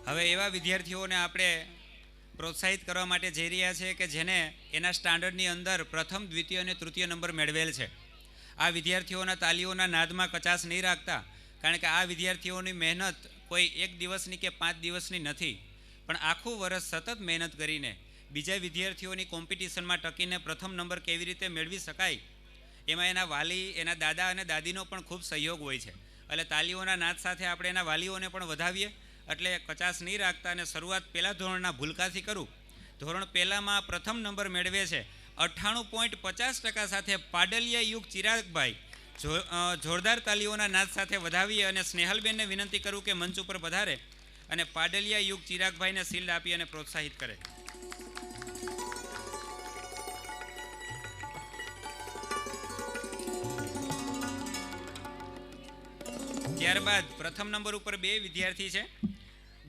હવે એવા વિદ્યાર્થીઓને આપણે પ્રોત્સાહિત કરવા માટે જઈ રહ્યા છે કે જેને એના સ્ટાન્ડર્ડની અંદર પ્રથમ, દ્વિતીય અને તૃતીય નંબર મેળવેલ છે. આ વિદ્યાર્થીઓના તાલીઓના નાદમાં કચાશ નહીં રાખતા, કારણ કે આ વિદ્યાર્થીઓની મહેનત કોઈ એક દિવસની કે 5 દિવસની નથી, પણ આખું વર્ષ સતત મહેનત કરીને બીજા વિદ્યાર્થીઓની કોમ્પિટિશનમાં ટકીને પ્રથમ નંબર કેવી રીતે મેળવી શકાય, એમાં એના વાલી, એના દાદા અને દાદીનો પણ ખૂબ સહયોગ હોય છે. એટલે તાલીઓના નાદ સાથે આપણે એના વાલીઓને પણ વધાવીએ. એટલે કચાશ નહીં રાખતા અને શરૂઆત પહેલા ધોરણના ભૂલકાથી કરું. ધોરણ પહેલામાં પ્રથમ નંબર મેળવે છે 98.50% સાથે પાડલિયા યુગ ચિરાગભાઈ. જોરદાર તાલીઓના નાદ સાથે વધાવીએ અને સ્નેહલબેનને વિનંતી કરું કે મંચ ઉપર પધારે અને પાડલિયા યુગ ચિરાગભાઈને શિલ્ડ આપી અને પ્રોત્સાહિત કરે. ત્યારબાદ પ્રથમ નંબર ઉપર 2 વિદ્યાર્થી છે.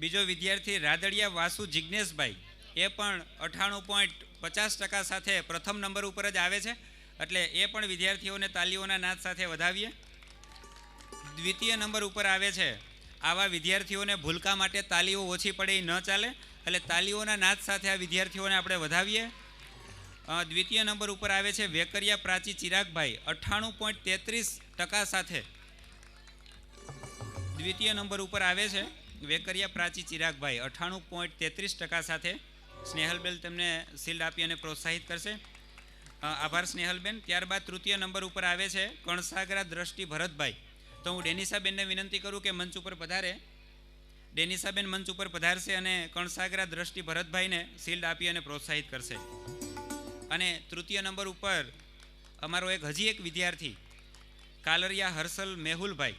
બીજો વિદ્યાર્થી રાદડિયા વાસુ જિજ્ઞેશભાઈ, એ પણ 98.50% સાથે પ્રથમ નંબર ઉપર જ આવે છે. એટલે એ પણ વિદ્યાર્થીઓને તાલીઓના નાદ સાથે વધાવીએ. દ્વિતીય નંબર ઉપર આવે છે. આવા વિદ્યાર્થીઓને ભૂલકા માટે તાલીઓ ઓછી પડે એ ન ચાલે, એટલે તાલીઓના નાદ સાથે આ વિદ્યાર્થીઓને આપણે વધાવીએ. દ્વિતીય નંબર ઉપર આવે છે વેકરિયા પ્રાચી ચિરાગભાઈ 98.33% સાથે. દ્વિતીય નંબર ઉપર આવે છે વેકરિયા પ્રાચી ચિરાગભાઈ 98.33% સાથે. સ્નેહલબેન તેમને શિલ્ડ આપી અને પ્રોત્સાહિત કરશે. આભાર સ્નેહલબેન. ત્યારબાદ તૃતીય નંબર ઉપર આવે છે કણસાગરા દ્રષ્ટિ ભરતભાઈ. તો હું ડેનિસાબેનને વિનંતી કરું કે મંચ ઉપર પધારે. ડેનિસાબેન મંચ ઉપર પધારશે અને કણસાગરા દ્રષ્ટિ ભરતભાઈને શિલ્ડ આપી અને પ્રોત્સાહિત કરશે. અને તૃતીય નંબર ઉપર અમારો હજી એક વિદ્યાર્થી કાલરિયા હર્ષલ મેહુલભાઈ,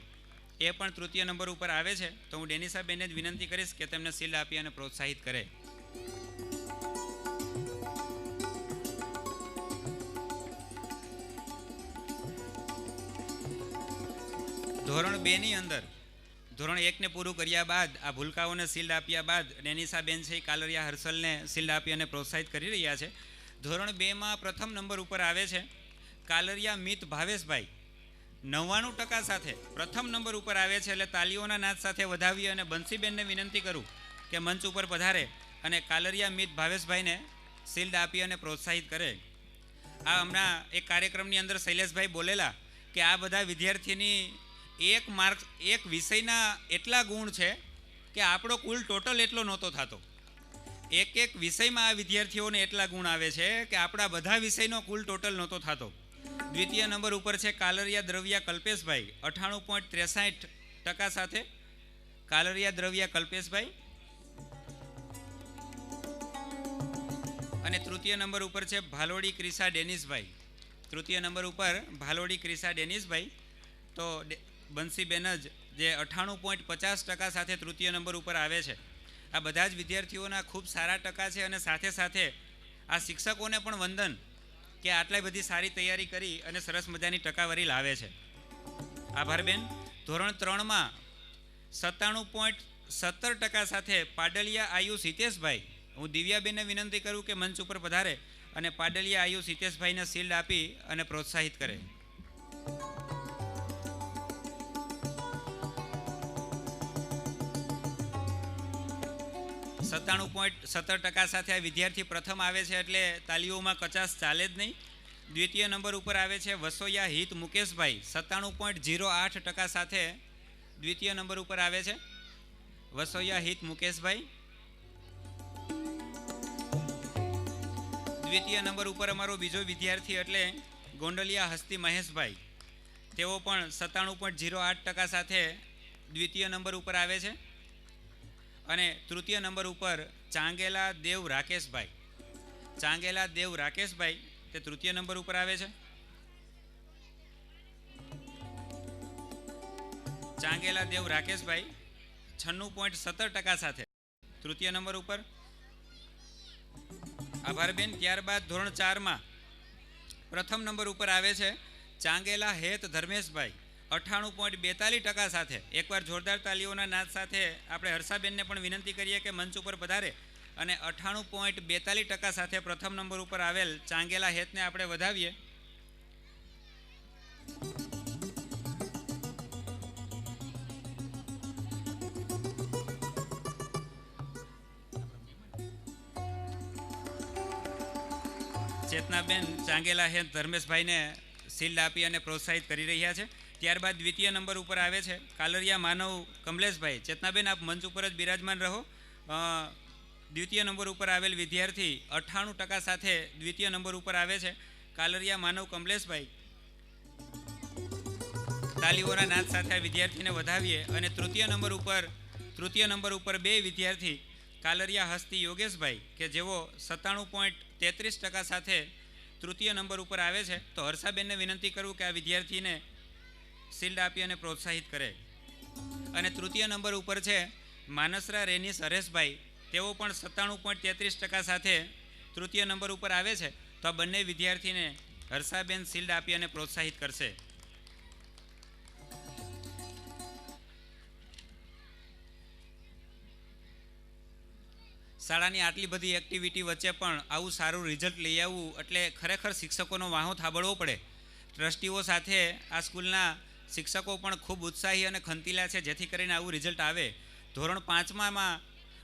એ પણ તૃતીય નંબર ઉપર આવે છે. તો હું ડેનિસાબેનને જ વિનંતી કરીશ કે તેમને શિલ્ડ આપી અને પ્રોત્સાહિત કરે. ધોરણ 2 ની અંદર ધોરણ 1 ને પૂરું કર્યા બાદ આ ભૂલકાઓને શિલ્ડ આપ્યા બાદ ડેનિસાબેન છે કાલરિયા હર્ષલને શિલ્ડ આપી અને પ્રોત્સાહિત કરી રહ્યા છે. ધોરણ 2માં પ્રથમ નંબર ઉપર આવે છે કાલરિયા મિત ભાવેશભાઈ 99% સાથે પ્રથમ નંબર ઉપર આવે છે. એટલે તાલીઓના નાદ સાથે વધાવી અને બંસીબેનને વિનંતી કરું કે મંચ ઉપર પધારે અને કાલરિયા મિત ભાવેશભાઈને શિલ્ડ આપી અને પ્રોત્સાહિત કરે. આ હમણાં એક કાર્યક્રમની અંદર શૈલેષભાઈ બોલેલા કે આ બધા વિદ્યાર્થીની એક વિષયના એટલા ગુણ છે કે આપણો કુલ ટોટલ એટલો નહોતો થતો. એક વિષયમાં આ વિદ્યાર્થીઓને એટલા ગુણ આવે છે કે આપણા બધા વિષયનો કુલ ટોટલ નહોતો થતો. દ્વિતીય નંબર ઉપર છે કાલરિયા દ્રવ્યા કલ્પેશભાઈ 98.63% સાથે. કાલરિયા દ્રવ્યા કલ્પેશભાઈ. અને તૃતીય નંબર ઉપર છે ભાલોડી ક્રિસા ડેનિસભાઈ. તૃતીય નંબર ઉપર ભાલોડી ક્રિસા ડેનિસભાઈ. તો બંસીબેન જ જે 98.50% સાથે તૃતીય નંબર ઉપર આવે છે. આ બધા જ વિદ્યાર્થીઓના ખૂબ સારા ટકા છે અને સાથે સાથે આ શિક્ષકોને પણ વંદન કે આટલી બધી સારી તૈયારી કરી અને સરસ મજાની ટકાવારી લાવે છે. આભાર બેન. ધોરણ 3માં 97.70% સાથે પાડલિયા આયુષ હિતેશભાઈ. હું દિવ્યાબેનને વિનંતી કરું કે મંચ ઉપર પધારે અને પાડલિયા આયુષ હિતેશભાઈને શિલ્ડ આપી અને પ્રોત્સાહિત કરે. 97.70% સાથે આ વિદ્યાર્થી પ્રથમ આવે છે, એટલે તાલીઓમાં કચાશ ચાલે જ નહીં. દ્વિતીય નંબર ઉપર આવે છે વસોયા હિત મુકેશભાઈ 97.08% સાથે. દ્વિતીય નંબર ઉપર આવે છે વસોયા હિત મુકેશભાઈ. દ્વિતીય નંબર ઉપર અમારો બીજો વિદ્યાર્થી એટલે ગોંડલિયા હસ્તી મહેશભાઈ. તેઓ પણ 97.08% સાથે દ્વિતીય નંબર ઉપર આવે છે. અને તૃતીય નંબર ઉપર ચાંગેલા દેવ રાકેશભાઈ. ચાંગેલા દેવ રાકેશભાઈ તે તૃતીય નંબર ઉપર આવે છે. ચાંગેલા દેવ રાકેશભાઈ 96.17% સાથે તૃતીય નંબર ઉપર. આભાર બેન. ત્યારબાદ ધોરણ 4માં પ્રથમ નંબર ઉપર આવે છે ચાંગેલા હેત ધર્મેશભાઈ 98.42% સાથે. એકવાર જોરદાર તાલીઓના નાદ સાથે આપણે હર્ષાબેનને પણ વિનંતી કરીએ કે મંચ ઉપર પધારે અને 98.42% સાથે પ્રથમ નંબર ઉપર આવેલ ચાંગેલા હેતને આપણે વધાવીએ. ચેતનાબેન ચાંગેલા હે ધર્મેશભાઈને શિલ્ડ આપી અને પ્રોત્સાહિત કરી રહ્યા છે. ત્યારબાદ દ્વિતીય નંબર ઉપર આવે છે કાલરિયા માનવ કમલેશભાઈ. ચેતનાબેન આપ મંચ ઉપર જ બિરાજમાન રહો. દ્વિતીય નંબર ઉપર આવેલ વિદ્યાર્થી 98% સાથે દ્વિતીય નંબર ઉપર આવે છે કાલરિયા માનવ કમલેશભાઈ. તાલીઓના નાદ સાથે આ વિદ્યાર્થીને વધાવીએ. અને તૃતીય નંબર ઉપર બે વિદ્યાર્થી કાલરિયા હસ્તી યોગેશભાઈ કે જેઓ 97.33% સાથે તૃતીય નંબર ઉપર આવે છે. તો હર્ષાબેનને વિનંતી કરું કે આ વિદ્યાર્થીને શિલ્ડ આપી અને પ્રોત્સાહિત કરે. અને તૃતીય નંબર ઉપર છે માનસરા રેનીસ હરેશભાઈ. તેઓ પણ 97.33% સાથે તૃતીય નંબર ઉપર આવે છે. તો આ બંને વિદ્યાર્થીને હર્ષાબેન શિલ્ડ આપી અને પ્રોત્સાહિત કરશે. શાળાની આટલી બધી એક્ટિવિટી વચ્ચે પણ આવું સારું રિઝલ્ટ લઈ આવવું એટલે ખરેખર શિક્ષકોનો વાહો થાબડવો પડે. ટ્રસ્ટીઓ સાથે આ સ્કૂલના શિક્ષકો પણ ખૂબ ઉત્સાહી અને ખંતીલા છે જેથી કરીને આવું રિઝલ્ટ આવે. ધોરણ 5માં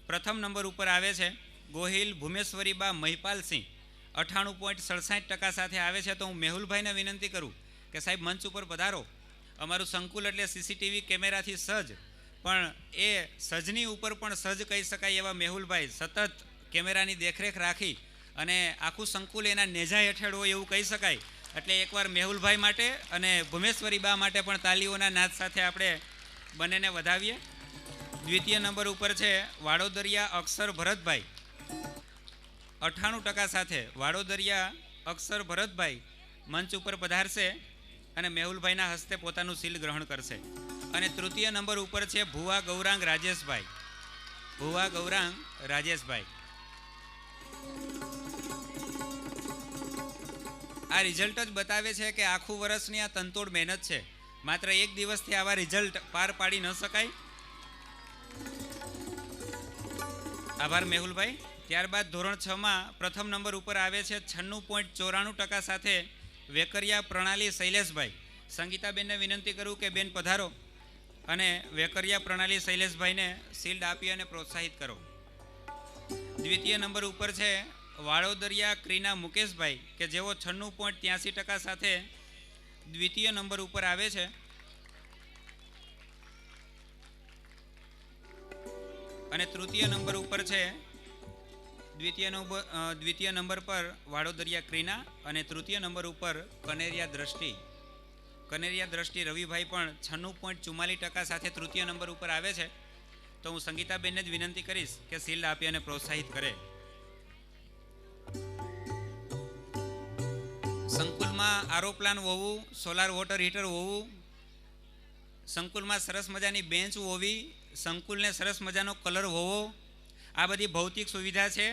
પ્રથમ નંબર ઉપર આવે છે ગોહિલ ભુમેશ્વરીબા મહિપાલસિંહ. 98.67% સાથે આવે છે. તો હું મેહુલભાઈને વિનંતી કરું કે સાહેબ મંચ ઉપર પધારો. અમારું સંકુલ એટલે સીસીટીવી કેમેરાથી સજ્જ, પણ એ સજની ઉપર પણ સજ્જ કહી શકાય એવા મેહુલભાઈ સતત કેમેરાની દેખરેખ રાખી અને આખું સંકુલ એના નેજા હેઠળ હોય એવું કહી શકાય. એટલે એકવાર મેહુલભાઈ માટે અને ભુમેશ્વરી બા માટે પણ તાલીઓના નાદ સાથે આપણે બંનેને વધાવીએ. દ્વિતીય નંબર ઉપર છે વાડોદરિયા અક્ષર ભરતભાઈ. 98% સાથે વાડોદરિયા અક્ષર ભરતભાઈ મંચ ઉપર પધારશે અને મેહુલભાઈના હસ્તે પોતાનું શિલ્ડ ગ્રહણ કરશે. અને તૃતીય નંબર ઉપર છે ભુવા ગૌરાંગ રાજેશભાઈ. આ રિઝલ્ટ જ બતાવે છે કે આખું વર્ષની આ તનતોડ મહેનત છે. માત્ર એક દિવસથી આવા રિઝલ્ટ પાર પાડી ન શકાય. આભાર મેહુલભાઈ. ત્યારબાદ ધોરણ 6માં પ્રથમ નંબર ઉપર આવે છે 96.94% સાથે વેકરિયા પ્રણાલી શૈલેષભાઈ. સંગીતાબેનને વિનંતી કરું કે બેન પધારો અને વેકરિયા પ્રણાલી શૈલેષભાઈને શિલ્ડ આપી અને પ્રોત્સાહિત કરો. દ્વિતીય નંબર ઉપર છે વાડોદરિયા ક્રીના મુકેશભાઈ કે જેઓ 96.83% સાથે દ્વિતીય નંબર ઉપર આવે છે. અને તૃતીય નંબર ઉપર છે દ્વિતીય નંબર પર વાડોદરિયા ક્રીના અને તૃતીય નંબર ઉપર કનેરિયા દ્રષ્ટિ રવિભાઈ પણ 96.44% સાથે તૃતીય નંબર ઉપર આવે છે. તો હું સંગીતાબેનને જ વિનંતી કરીશ કે શિલ્ડ આપી અને પ્રોત્સાહિત કરે. સંકુલમાં આરો પ્લાન હોવું, સોલાર વોટર હીટર હોવું, સંકુલમાં સરસ મજાની બેન્ચ હોવી, સંકુલને સરસ મજાનો કલર હોવો, આ બધી ભૌતિક સુવિધા છે.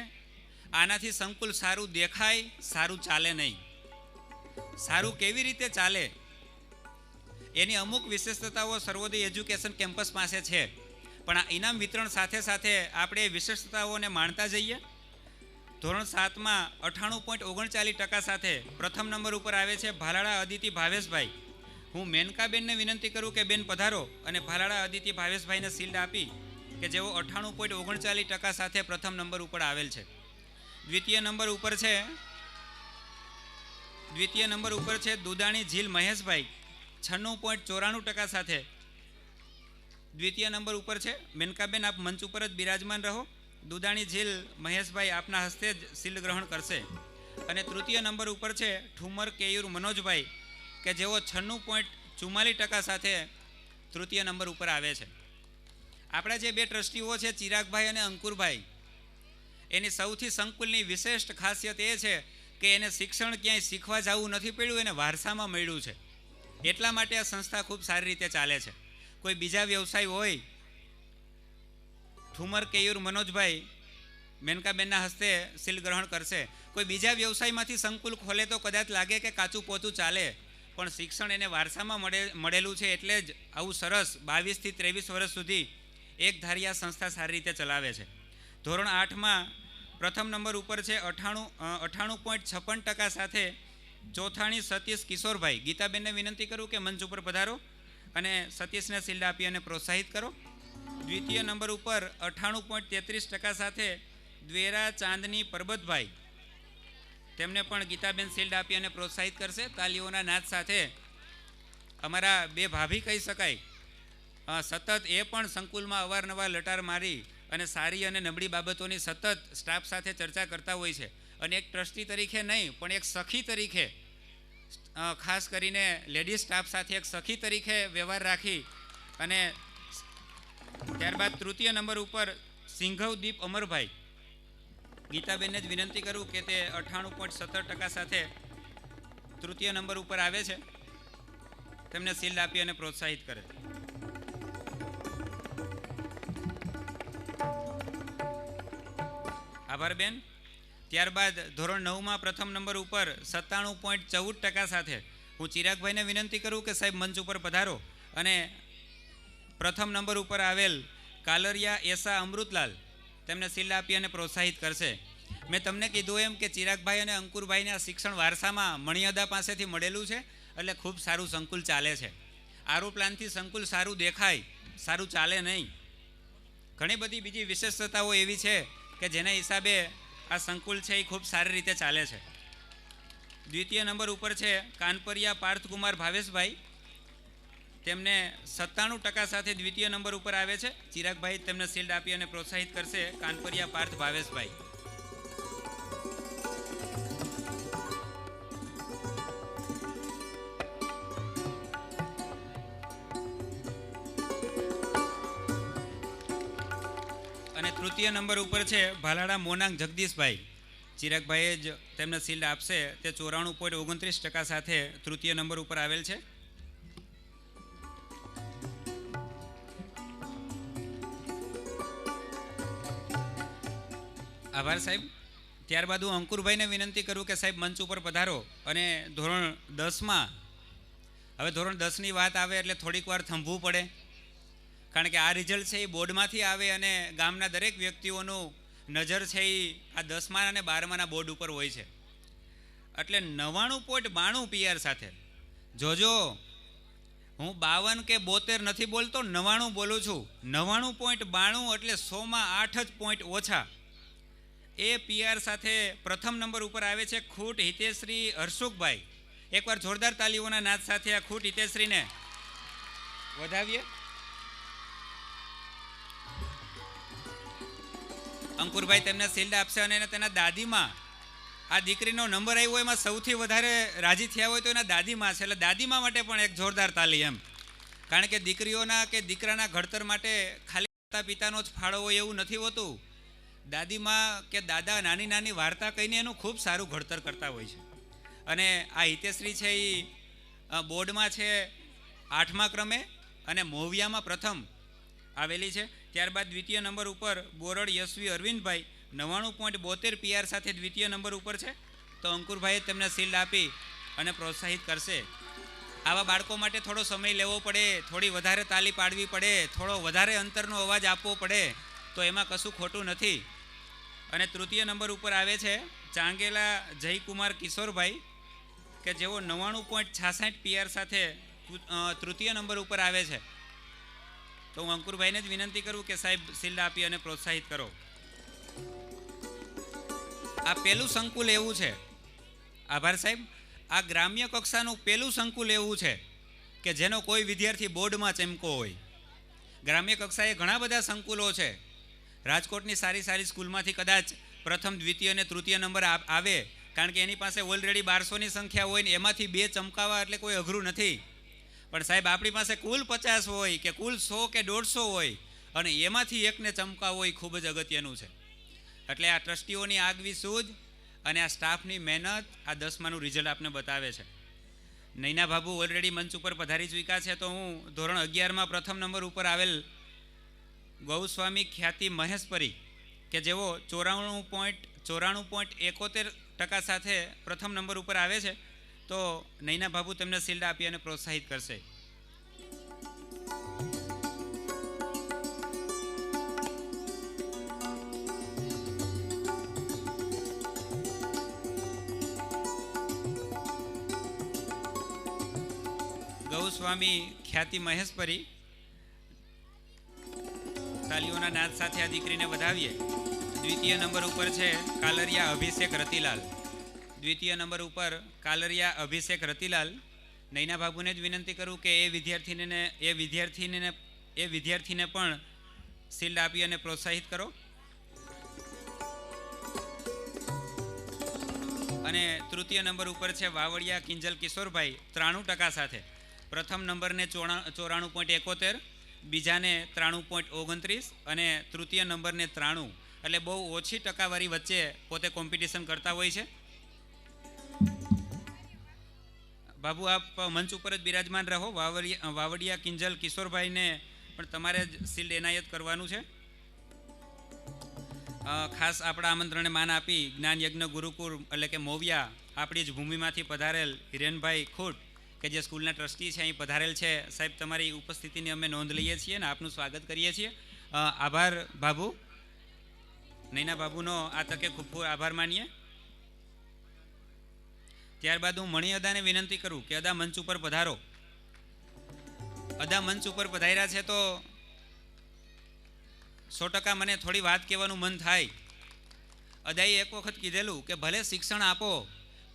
આનાથી સંકુલ સારું દેખાય, સારું ચાલે નહીં. સારું કેવી રીતે ચાલે એની અમુક વિશેષતાઓ સર્વોદય એજ્યુકેશન કેમ્પસ પાસે છે. પણ આ ઇનામ વિતરણ સાથે સાથે આપણે વિશેષતાઓને માણતા જઈએ. ધોરણ 7માં 98.39% સાથે પ્રથમ નંબર ઉપર આવે છે ભાલાળા અદિતિ ભાવેશભાઈ. હું મેનકાબેનને વિનંતી કરું કે બેન પધારો અને ભાલાળા અદિતિ ભાવેશભાઈને શિલ્ડ આપી કે જેઓ 98.39% સાથે પ્રથમ નંબર ઉપર આવેલ છે. દ્વિતીય નંબર ઉપર છે દુદાણી ઝીલ મહેશભાઈ. 96.94% સાથે દ્વિતીય નંબર ઉપર છે. મેનકાબેન આપ મંચ ઉપર જ બિરાજમાન રહો. દુદાણી ઝીલ મહેશભાઈ આપના હસ્તે જ શિલ્ડ ગ્રહણ કરશે. અને તૃતીય નંબર ઉપર છે ઠુમર કેયુર મનોજભાઈ કે જેઓ 96.44% સાથે તૃતીય નંબર ઉપર આવે છે. આપણા જે બે ટ્રસ્ટીઓ છે ચિરાગભાઈ અને અંકુરભાઈ, એની સૌથી સંકુલની વિશિષ્ટ ખાસિયત એ છે કે એને શિક્ષણ ક્યાંય શીખવા જવું નથી પડ્યું, એને વારસામાં મળ્યું છે. એટલા માટે આ સંસ્થા ખૂબ સારી રીતે ચાલે છે. કોઈ બીજા વ્યવસાય હોય, ઠુમર કેયુર મનોજભાઈ મેનકાબેનના હસ્તે શિલ્ડ ગ્રહણ કરશે. કોઈ બીજા વ્યવસાયમાંથી સંકુલ ખોલે તો કદાચ લાગે કે કાચું પોતું ચાલે, પણ શિક્ષણ એને વારસામાં મળેલું છે. એટલે જ આવું સરસ 22 થી 23 વર્ષ સુધી એક ધારી સંસ્થા સારી રીતે ચલાવે છે. ધોરણ 8માં પ્રથમ નંબર ઉપર છે 98.56% સાથે ચોથાણી સતીશ કિશોરભાઈ. ગીતાબેનને વિનંતી કરું કે મંચ ઉપર પધારો અને સતીશને શિલ્ડ આપી અને પ્રોત્સાહિત કરો. દ્વિતીય નંબર ઉપર 98.33% સાથે દ્વેરા ચાંદની પરબતભાઈ. તેમને પણ ગીતાબેન શિલ્ડ આપી અને પ્રોત્સાહિત કરશે. તાલીઓના નાદ સાથે અમારા બે ભાભી કહી શકાય, સતત એ પણ સંકુલમાં અવારનવાર લટાર મારી અને સારી અને નબળી બાબતોની સતત સ્ટાફ સાથે ચર્ચા કરતા હોય છે. અને એક ટ્રસ્ટી તરીકે નહીં પણ એક સખી તરીકે, ખાસ કરીને લેડીઝ સ્ટાફ સાથે એક સખી તરીકે વ્યવહાર રાખી અને ત્યારબાદ તૃતીય નંબર ઉપર સિંઘવદીપ અમરભાઈ, ગીતાબેનને જ વિનંતી કરું કે તે 98.17% સાથે તૃતીય નંબર ઉપર આવે છે, તેમને શિલ્ડ આપી અને પ્રોત્સાહિત કરે. આભાર બેન. ત્યારબાદ ધોરણ 9માં પ્રથમ નંબર ઉપર 97.14% સાથે હું ચિરાગભાઈને વિનંતી કરું કે સાહેબ મંચ ઉપર પધારો અને પ્રથમ નંબર ઉપર આવેલ કાલરિયા એસા અમૃતલાલ તેમને શિલ્ડ આપી અને પ્રોત્સાહિત કરશે. મેં તમને કીધું એમ કે ચિરાગભાઈ અને અંકુરભાઈને આ શિક્ષણ વારસામાં મણિયાદા પાસેથી મળેલું છે, એટલે ખૂબ સારું સંકુલ ચાલે છે. આરો પ્લાનથી સંકુલ સારું દેખાય, સારું ચાલે નહીં. ઘણી બધી બીજી વિશેષતાઓ એવી છે કે જેના હિસાબે આ સંકુલ છે એ ખૂબ સારી રીતે ચાલે છે. દ્વિતીય નંબર ઉપર છે કાનપરિયા પાર્થકુમાર ભાવેશભાઈ, તેમને 97% સાથે દ્વિતીય નંબર ઉપર આવે છે. ચિરાગભાઈ તેમને શિલ્ડ આપી અને પ્રોત્સાહિત કરશે. કાનપરિયા પાર્થ ભાવેશભાઈ. અને તૃતીય નંબર ઉપર છે ભાલાડા મોનાંગ જગદીશભાઈ. ચિરાગભાઈએ જ તેમને શિલ્ડ આપશે. તે 94.29% સાથે તૃતીય નંબર ઉપર આવેલ છે. આભાર સાહેબ. ત્યારબાદ હું અંકુરભાઈને વિનંતી કરું કે સાહેબ મંચ ઉપર પધારો અને ધોરણ 10માં, હવે ધોરણ 10ની વાત આવે એટલે થોડીક વાર થંભવું પડે, કારણ કે આ રિઝલ્ટ છે એ બોર્ડમાંથી આવે અને ગામના દરેક વ્યક્તિઓનું નજર છે એ આ 10મા અને 12માના બોર્ડ ઉપર હોય છે. એટલે 99.92 PR સાથે જોજો, હું 52 કે 72 નથી બોલતો, 99 બોલું છું. 99.92 એટલે 100માં 8 જ પોઈન્ટ ઓછા. એ PR સાથે પ્રથમ નંબર ઉપર આવે છે ખૂટ હિતેશ્રી હર્ષુખભાઈ. એકવાર જોરદાર તાલીઓના નાદ સાથે આ ખૂટ હિતેશ્રીને વધાવીએ. અંકુરભાઈ તેમને શિલ્ડ આપશે અને તેના દાદીમાં, આ દીકરીનો નંબર આવ્યો એમાં સૌથી વધારે રાજી થયા હોય તો એના દાદીમાં છે. એટલે દાદીમાં માટે પણ એક જોરદાર તાલી એમ, કારણ કે દીકરીઓના કે દીકરાના ઘડતર માટે ખાલી માતા પિતાનો જ ફાળો હોય એવું નથી હોતું. દાદીમાં કે દાદા નાની નાની વાર્તા કહીને એનું ખૂબ સારું ઘડતર કરતા હોય છે. અને આ હિતેશ્રી છે એ બોર્ડમાં છે 8મા ક્રમે અને મોવિયામાં પ્રથમ આવેલી છે. ત્યારબાદ દ્વિતીય નંબર ઉપર બોરડ યશવી અરવિંદભાઈ 99.72 PR સાથે દ્વિતીય નંબર ઉપર છે. તો અંકુરભાઈએ તેમને શિલ્ડ આપી અને પ્રોત્સાહિત કરશે. આવા બાળકો માટે થોડો સમય લેવો પડે, થોડી વધારે તાલી પાડવી પડે, થોડો વધારે અંતરનો અવાજ આપવો પડે, તો એમાં કશું ખોટું નથી. અને તૃતીય નંબર ઉપર આવે છે ચાંગેલા જયકુમાર કિશોરભાઈ કે જેઓ 99.66 PR સાથે તૃતીય નંબર ઉપર આવે છે. તો હું અંકુરભાઈને જ વિનંતી કરું કે સાહેબ શિલ્ડ આપી અને પ્રોત્સાહિત કરો. આ પહેલું સંકુલ એવું છે, આભાર સાહેબ, આ ગ્રામ્ય કક્ષાનું પહેલું સંકુલ એવું છે કે જેનો કોઈ વિદ્યાર્થી બોર્ડમાં ચમકો હોય. ગ્રામ્ય કક્ષાએ ઘણા બધા સંકુલો છે. રાજકોટની સારી સારી સ્કૂલમાંથી કદાચ પ્રથમ, દ્વિતીય અને તૃતીય નંબર આવે, કારણ કે એની પાસે ઓલરેડી 1200ની સંખ્યા હોય ને એમાંથી 2 ચમકાવવા એટલે કોઈ અઘરું નથી. પણ સાહેબ આપણી પાસે કુલ 50 હોય કે કુલ 100 કે 150 હોય અને એમાંથી એકને ચમકાવવો હોય ખૂબ જ અગત્યનું છે. એટલે આ ટ્રસ્ટીઓની આગવી સૂઝ અને આ સ્ટાફની મહેનત આ 10માનું રિઝલ્ટ આપને બતાવે છે. નૈના બાબુ ઓલરેડી મંચ ઉપર પધારી ચૂક્યા છે. તો હું ધોરણ 11માં પ્રથમ નંબર ઉપર આવેલ ગૌસ્વામી ખ્યાતિ મહેશપરી કે જેઓ 94.71% સાથે પ્રથમ નંબર ઉપર આવે છે. તો નૈના બાબુ તેમને શિલ્ડ આપી અને પ્રોત્સાહિત કરશે. ગૌસ્વામી ખ્યાતિ મહેશપરી, તાલીઓના નાદ સાથે આ દીકરીને વધાવીએ. દ્વિતીય નંબર ઉપર છે કાલરિયા અભિષેક રતિલાલ. દ્વિતીય નંબર ઉપર કાલરિયા અભિષેક રતિલાલ. નૈના બાબુને જ વિનંતી કરું કે એ વિદ્યાર્થીને પણ શિલ્ડ આપી અને પ્રોત્સાહિત કરો. અને તૃતીય નંબર ઉપર છે વાવડિયા કિંજલ કિશોરભાઈ 93% સાથે. પ્રથમ નંબરને 94.71, બીજાને 93.29 અને તૃતીય નંબરને 93. એટલે બહુ ઓછી ટકાવારી વચ્ચે પોતે કોમ્પિટિશન કરતા હોય છે. બાબુ આપ મંચ ઉપર જ બિરાજમાન રહો. વાવડિયા કિંજલ કિશોરભાઈને પણ તમારે જ શિલ્ડ એનાયત કરવાનું છે. ખાસ આપણા આમંત્રણને માન આપી જ્ઞાન યજ્ઞ ગુરુકુળ એટલે કે મોવિયા આપણી જ ભૂમિમાંથી પધારેલ હિરેનભાઈ ખૂટ કે જે સ્કૂલના ટ્રસ્ટી છે અહીં પધારેલ છે. સાહેબ તમારી ઉપસ્થિતિની અમે નોંધ લઈએ છીએ અને આપનું સ્વાગત કરીએ છીએ. આભાર બાબુ. નૈના બાબુનો આ તકે ખૂબ ખૂબ આભાર માનીએ. ત્યારબાદ હું મણી અદાને વિનંતી કરું કે અદા મંચ ઉપર પધારો. અદા મંચ ઉપર પધાર્યા છે તો 100% મને થોડી વાત કહેવાનું મન થાય. અદાએ એક વખત કીધેલું કે ભલે શિક્ષણ આપો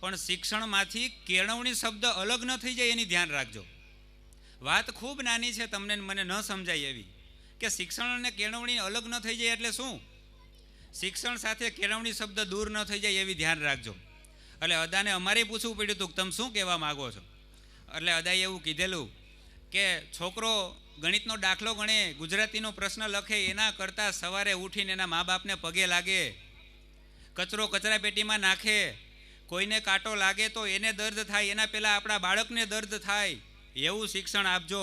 પણ શિક્ષણમાંથી કેળવણી શબ્દ અલગ ન થઈ જાય એની ધ્યાન રાખજો. વાત ખૂબ નાની છે, તમને મને ન સમજાય એવી કે શિક્ષણ અને કેળવણી અલગ ન થઈ જાય એટલે શું? શિક્ષણ સાથે કેળવણી શબ્દ દૂર ન થઈ જાય એવી ધ્યાન રાખજો. એટલે અદાને અમારે પૂછવું પડ્યું હતું કે તમે શું કહેવા માગો છો. એટલે અદાએ એવું કીધેલું કે છોકરો ગણિતનો દાખલો ગણે, ગુજરાતીનો પ્રશ્ન લખે એના કરતાં સવારે ઉઠીને એના મા બાપને પગે લાગે, કચરો કચરા પેટીમાં નાખે, કોઈને કાંટો લાગે તો એને દર્દ થાય એના પહેલાં આપણા બાળકને દર્દ થાય એવું શિક્ષણ આપજો.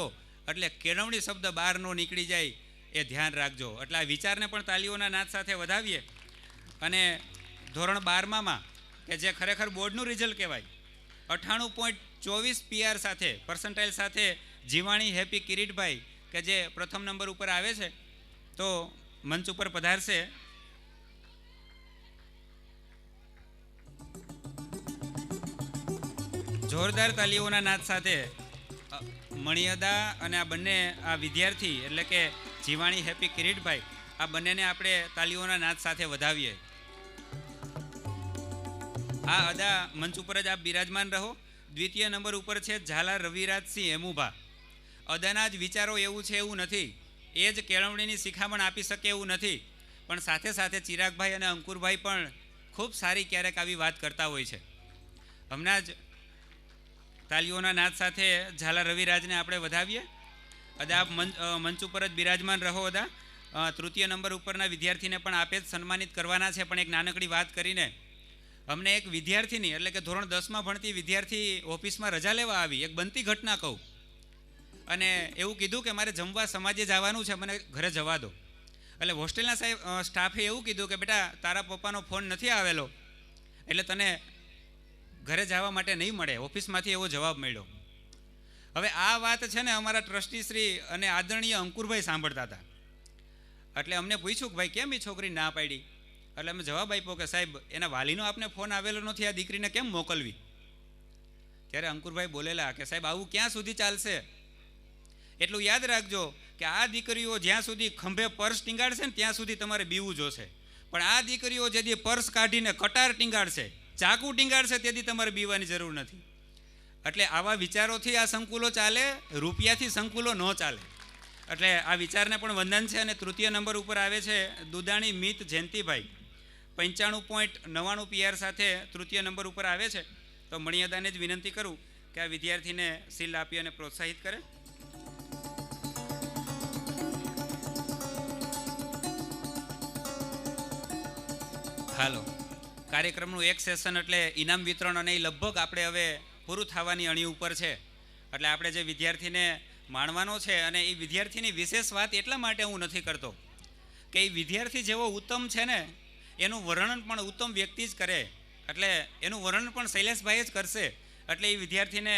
એટલે કેળવણી શબ્દ બહાર ન નીકળી જાય એ ધ્યાન રાખજો. એટલે આ વિચારને પણ તાલીઓના નાદ સાથે વધાવીએ. અને ધોરણ 12માં કે જે ખરેખર બોર્ડનું રિઝલ્ટ કહેવાય 98.24 PR સાથે પર્સન્ટાઇલ સાથે જીવાણી હેપી કિરીટભાઈ કે જે પ્રથમ નંબર ઉપર આવે છે તો મંચ ઉપર પધારશે. જોરદાર તાલીઓના નાદ સાથે મણિયદા અને આ બંને આ વિદ્યાર્થી એટલે કે જીવાણી હેપી કિરીટભાઈ આ બંનેને આપણે તાલીઓના નાદ સાથે વધાવીએ. આ અદા મંચ ઉપર જ આપ બિરાજમાન રહો. દ્વિતીય નંબર ઉપર છે ઝાલા રવિરાજસિંહ હેમુભા. અદાના જ વિચારો એવું છે એવું નથી, એ જ કેળવણીની શિખામણ આપી શકે એવું નથી, પણ સાથે સાથે ચિરાગભાઈ અને અંકુરભાઈ પણ ખૂબ સારી ક્યારેક આવી વાત કરતા હોય છે. હમણાં જ તાલીઓના નાદ સાથે ઝાલા રવિરાજને આપણે વધાવીએ. અદા આપ મંચ ઉપર જ બિરાજમાન રહો. અદા તૃતીય નંબર ઉપરના વિદ્યાર્થીને પણ આપે જ સન્માનિત કરવાના છે. પણ એક નાનકડી વાત કરીને અમને એક વિદ્યાર્થીની એટલે કે ધોરણ 10માં ભણતી વિદ્યાર્થી ઓફિસમાં રજા લેવા આવી. એક બનતી ઘટના કહું. અને એવું કીધું કે મારે જમવા સમાજે જવાનું છે, મને ઘરે જવા દો. એટલે હોસ્ટેલના સ્ટાફે એવું કીધું કે બેટા તારા પપ્પાનો ફોન નથી આવેલો એટલે તને ઘરે જવા માટે નહીં મળે. ઓફિસમાંથી એવો જવાબ મળ્યો. હવે આ વાત છે ને અમારા ટ્રસ્ટી શ્રી અને આદરણીય અંકુરભાઈ સાંભળતા હતા. એટલે અમને પૂછ્યું કે ભાઈ કેમ એ છોકરી ના પાડી. એટલે અમે જવાબ આપ્યો કે સાહેબ એના વાલીનો આપને ફોન આવેલો નથી, આ દીકરીને કેમ મોકલવી. ત્યારે અંકુરભાઈ બોલેલા કે સાહેબ આવું ક્યાં સુધી ચાલશે. એટલું યાદ રાખજો કે આ દીકરીઓ જ્યાં સુધી ખંભે પર્સ ટીંગાડશે ને ત્યાં સુધી તમારે બીવું જોશે. પણ આ દીકરીઓ જેથી પર્સ કાઢીને કટાર ટીંગાડશે, ચાકુ ટીંગાડશે તેથી તમારે બીવાની જરૂર નથી. એટલે આવા વિચારોથી આ સંકુલો ચાલે, રૂપિયાથી સંકુલો ન ચાલે. એટલે આ વિચારને પણ વંદન છે. અને તૃતીય નંબર ઉપર આવે છે દુદાણી મિત જયંતિભાઈ 95.99 PR સાથે તૃતીય નંબર ઉપર આવે છે. તો મણિયદાને જ વિનંતી કરું કે આ વિદ્યાર્થીને શિલ્ડ આપી અને પ્રોત્સાહિત કરે. હાલો, કાર્યક્રમનું એક સેશન એટલે ઇનામ વિતરણ અને એ લગભગ આપણે હવે પૂરું થવાની અણી ઉપર છે. એટલે આપણે જે વિદ્યાર્થીને માણવાનો છે અને એ વિદ્યાર્થીની વિશેષ વાત એટલા માટે હું નથી કરતો કે એ વિદ્યાર્થી જેવો ઉત્તમ છે ને એનું વર્ણન પણ ઉત્તમ વ્યક્તિ જ કરે. એટલે એનું વર્ણન પણ શૈલેષભાઈ જ કરશે. એટલે એ વિદ્યાર્થીને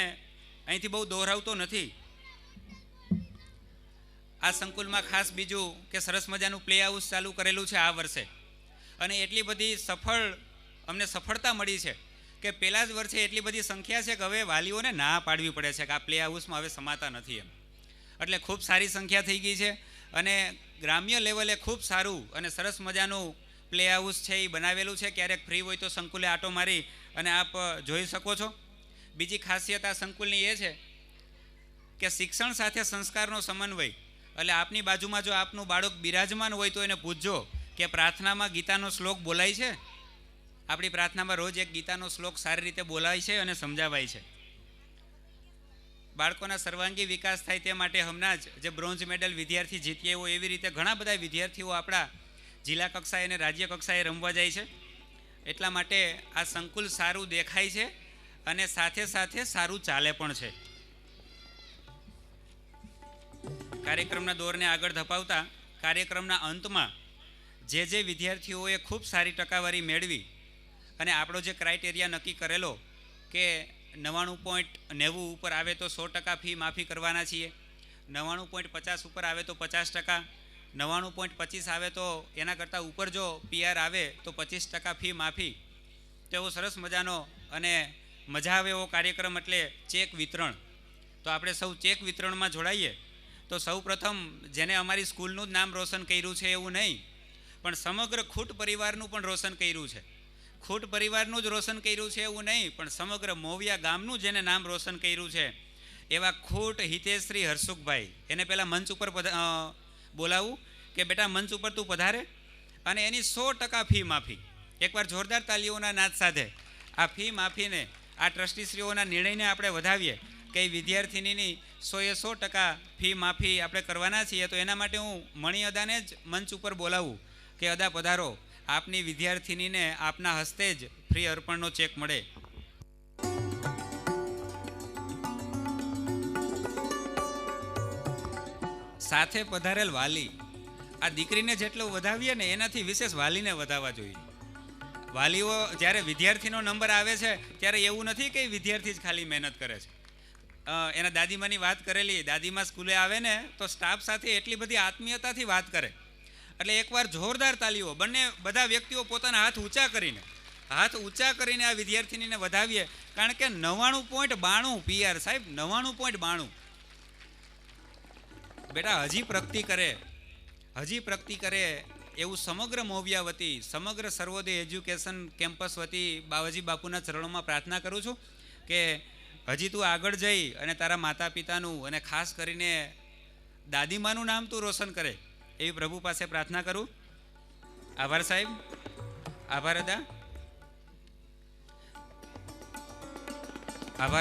અહીંથી બહુ દોહરાવતો નથી. આ સંકુલમાં ખાસ બીજું કે સરસ મજાનું પ્લે હાઉસ ચાલુ કરેલું છે આ વર્ષે. અને એટલી બધી અમને સફળતા મળી છે કે પહેલાં જ વર્ષે એટલી બધી સંખ્યા છે કે હવે વાલીઓને ના પાડવી પડે છે કે આ પ્લે હાઉસમાં હવે સમાતા નથી એમ. એટલે ખૂબ સારી સંખ્યા થઈ ગઈ છે. અને ગ્રામ્ય લેવલે ખૂબ સારું અને સરસ મજાનું પ્લે હાઉસ છે એ બનાવેલું છે. ક્યારેક ફ્રી હોય તો સંકુલે આટો મારી અને આપ જોઈ શકો છો. બીજી ખાસિયત આ સંકુલની એ છે કે શિક્ષણ સાથે સંસ્કારનો સમન્વય. એટલે આપની બાજુમાં જો આપનું બાળક બિરાજમાન હોય તો એને પૂછજો કે પ્રાર્થનામાં ગીતાનો શ્લોક બોલાય છે. આપણી પ્રાર્થનામાં રોજ એક ગીતાનો શ્લોક સારી રીતે બોલાય છે અને સમજાવાય છે. બાળકોના સર્વાંગી વિકાસ થાય તે માટે હમણાં જ જે બ્રોન્ઝ મેડલ વિદ્યાર્થી જીત્યા હોય એવી રીતે ઘણા બધા વિદ્યાર્થીઓ આપણા જિલ્લા કક્ષાએ અને રાજ્ય કક્ષાએ રમવા જાય છે. એટલા માટે આ સંકુલ સારું દેખાય છે અને સાથે સાથે સારું ચાલે પણ છે. કાર્યક્રમના દોરને આગળ ધપાવતા કાર્યક્રમના અંતમાં જે વિદ્યાર્થીઓએ ખૂબ સારી ટકાવારી મેળવી અને આપણો જે ક્રાઇટેરિયા નક્કી કરેલો કે 99.90 ઉપર આવે તો 100% ફી માફી કરવાના છીએ, 99.50 ઉપર આવે તો 50%, 99.25 આવે તો એના કરતાં ઉપર જો PR આવે તો 25% ફી માફી. તો એવો સરસ મજાનો અને મજા આવે એવો કાર્યક્રમ એટલે ચેક વિતરણ. તો આપણે સૌ ચેક વિતરણમાં જોડાઈએ. તો સૌ પ્રથમ જેને અમારી સ્કૂલનું જ નામ રોશન કર્યું છે એવું નહીં, પણ સમગ્ર ખૂટ પરિવારનું પણ રોશન કર્યું છે. ખૂટ પરિવારનું જ રોશન કર્યું છે એવું નહીં, પણ સમગ્ર મોવિયા ગામનું જેને નામ રોશન કર્યું છે એવા ખૂટ હિતેશ્રી હરસુખભાઈ, એને પહેલાં મંચ ઉપર બોલાવું કે બેટા મંચ ઉપર તું પધારે અને એની 100% ફી માફી. એકવાર જોરદાર તાલીઓના નાદ સાથે આ ફી માફીને, આ ટ્રસ્ટીશ્રીઓના નિર્ણયને આપણે વધાવીએ કે વિદ્યાર્થિનીની 100% ફી માફી આપણે કરવાના છીએ. તો એના માટે હું મણી અદાને જ મંચ ઉપર બોલાવું કે અદા પધારો, આપની વિદ્યાર્થિનીને આપના હસ્તે જ ફ્રી અર્પણનો ચેક મળે. સાથે પધારેલ વાલી, આ દીકરીને જેટલું વધાવીએ ને એનાથી વિશેષ વાલીને વધાવવા જોઈએ. વાલીઓ જ્યારે વિદ્યાર્થીનો નંબર આવે છે ત્યારે એવું નથી કે વિદ્યાર્થી જ ખાલી મહેનત કરે છે. એના દાદીમાની વાત કરેલી, દાદીમા સ્કૂલે આવે ને તો સ્ટાફ સાથે એટલી બધી આત્મીયતાથી વાત કરે. એટલે એકવાર જોરદાર તાલીઓ, બધા વ્યક્તિઓ પોતાના હાથ ઊંચા કરીને આ વિદ્યાર્થીનીને વધાવીએ. કારણ કે 99.92 PR સાહેબ, 99.92. બેટા હજી પ્રગતિ કરે એવું સમગ્ર મોવિયા વતી, સમગ્ર સર્વોદય એજ્યુકેશન કેમ્પસ વતી બાવાજી બાપુના ચરણોમાં પ્રાર્થના કરું છું કે હજી તું આગળ જઈ અને તારા માતા પિતાનું અને ખાસ કરીને દાદીમાનું નામ તું રોશન કરે એવી પ્રભુ પાસે પ્રાર્થના કરું. આભાર સાહેબ, આભાર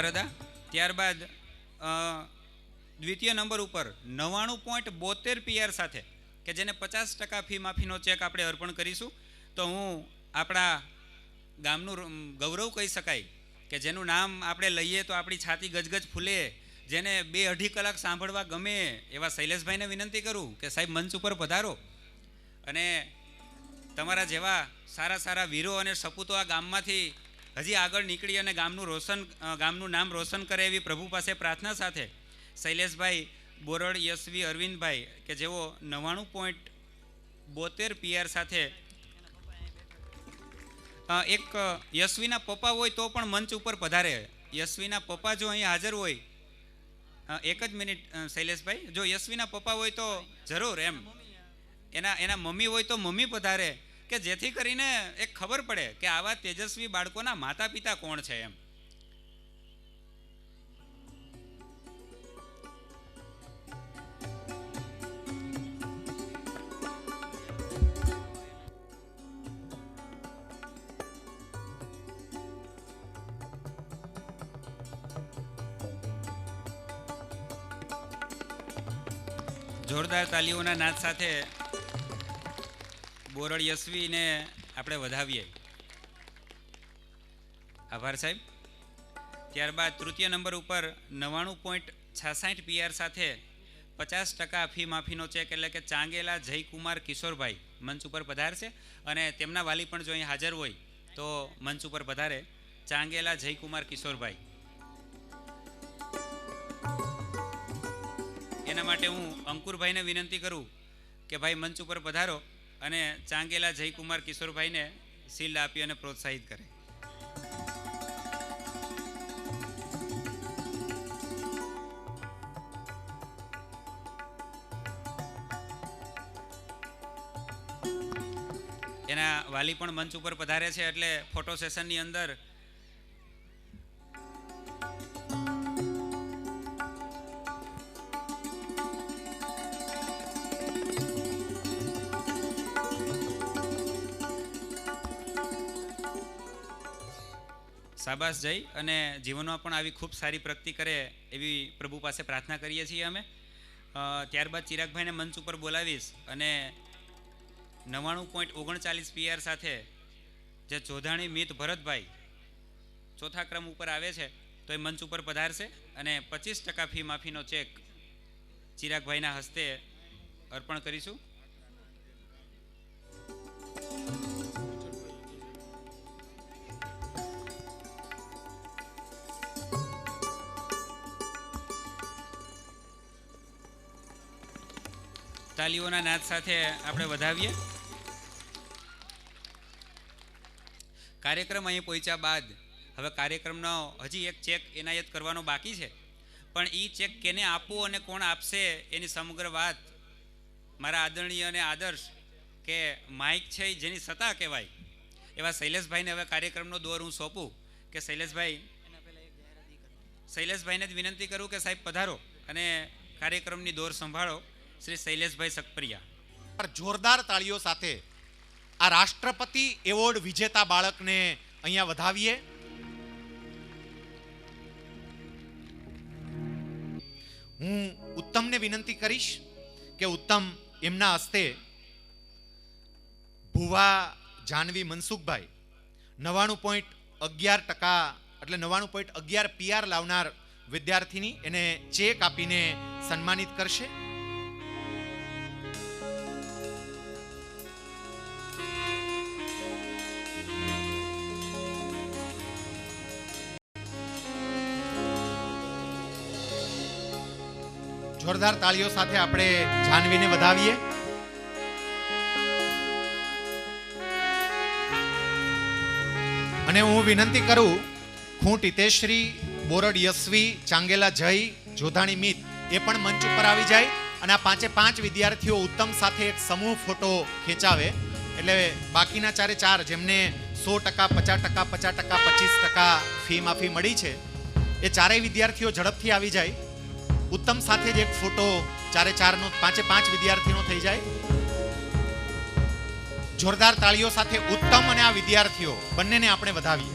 અદા. ત્યારબાદ દ્વિતીય નંબર ઉપર 99.72 PR સાથે કે જેને 50% ફી માફીનો ચેક આપણે અર્પણ કરીશું. તો હું આપણા ગામનું ગૌરવ કહી શકાય કે જેનું નામ આપણે લઈએ તો આપણી છાતી ગજગજ ફૂલે, જેને 2-2.5 કલાક સાંભળવા ગમે એવા શૈલેષભાઈને વિનંતી કરું કે સાહેબ મંચ ઉપર પધારો અને તમારા જેવા સારા વીરો અને સપૂતો આ ગામમાંથી હજી આગળ નીકળી અને ગામનું નામ રોશન કરે એવી પ્રભુ પાસે પ્રાર્થના સાથે શૈલેષભાઈ બોરડ, યશવી, અરવિંદભાઈ કે જેઓ 99.72 PR સાથે, એક યશવીના પપ્પા હોય તો પણ મંચ ઉપર પધારે. યશવીના પપ્પા જો અહીં હાજર હોય, એક જ મિનિટ શૈલેષભાઈ, જો યશવીના પપ્પા હોય તો જરૂર, એમ એના મમ્મી હોય તો મમ્મી પધારે કે જેથી કરીને એક ખબર પડે કે આવા તેજસ્વી બાળકોના માતા પિતા કોણ છે એમ. જોરદાર તાલીઓના નાદ સાથે બોરડ યશવીને આપણે વધાવીએ. આભાર સાહેબ. ત્યારબાદ તૃતીય નંબર ઉપર 99.66 PR સાથે 50% ફી માફીનો ચેક એટલે કે ચાંગેલા જયકુમાર કિશોરભાઈ મંચ ઉપર પધારશે અને તેમના વાલી પણ જો અહીં હાજર હોય તો મંચ ઉપર પધારે. ચાંગેલા જયકુમાર કિશોરભાઈ, એના માટે હું અંકુરભાઈને વિનંતી કરું કે ભાઈ મંચ ઉપર પધારો અને ચાંગેલા જયકુમાર કિશોરભાઈને શિલ્ડ આપી અને પ્રોત્સાહિત કરે. એના એના વાલી પણ મંચ ઉપર પધારે છે, એટલે ફોટો સેશનની અંદર શાબાશ જઈ અને જીવનમાં પણ આવી ખૂબ સારી પ્રગતિ કરે એવી પ્રભુ પાસે પ્રાર્થના કરીએ છીએ અમે. ત્યારબાદ ચિરાગભાઈને મંચ ઉપર બોલાવીશ અને 99.39 PR સાથે જે જોધાણી મિત ભરતભાઈ ચોથા ક્રમ ઉપર આવે છે તો એ મંચ ઉપર પધારશે અને 25% ફી માફીનો ચેક ચિરાગભાઈના હસ્તે અર્પણ કરીશું. તાલીઓના નાદ સાથે આપણે વધાવીએ. કાર્યક્રમ અહીં પહોંચ્યા બાદ હવે કાર્યક્રમનો હજી એક ચેક એનાયત કરવાનો બાકી છે, પણ એ ચેક કેને આપવો અને કોણ આપશે એની સમગ્ર વાત મારા આદરણીય અને આદર્શ કે માઇક છે જેની સત્તા કહેવાય એવા શૈલેષભાઈને હવે કાર્યક્રમનો દોર હું સોંપું કે શૈલેષભાઈને જ વિનંતી કરું કે સાહેબ પધારો અને કાર્યક્રમની દોર સંભાળો. શ્રી શૈલેષભાઈ સકપરિયા. જોરદાર તાળીઓ સાથે આ રાષ્ટ્રપતિ એવોર્ડ વિજેતા બાળકને અહીંયા વધાવીએ. હું ઉત્તમને વિનંતી કરીશ કે ઉત્તમ એમના હસ્તે ભુવા જાનવી મનસુખભાઈ 99.11% એટલે 99.11 PR લાવનાર વિદ્યાર્થીની એને ચેક આપીને સન્માનિત કરશે. જોરદાર તાળીઓ સાથે આપણે જાનવીને વધાવીએ. અને હું વિનંતી કરું ખૂંટ હિતેશ્રી, બોરડ યશવી, ચાંગેલા જય, જોધાણી મિત એ પણ મંચ ઉપર આવી જાય અને આ 5 વિદ્યાર્થીઓ ઉત્તમ સાથે એક સમૂહ ફોટો ખેંચાવે. એટલે બાકીના 4 જેમને 100%, 50%, 50%, 25% ફી માફી મળી છે એ 4 વિદ્યાર્થીઓ ઝડપથી આવી જાય. ઉત્તમ સાથે જ એક ફોટો 4 નો 5 વિદ્યાર્થીનો થઈ જાય. જોરદાર તાળીઓ સાથે ઉત્તમ અને આ વિદ્યાર્થીઓ બંનેને આપણે વધાવીએ.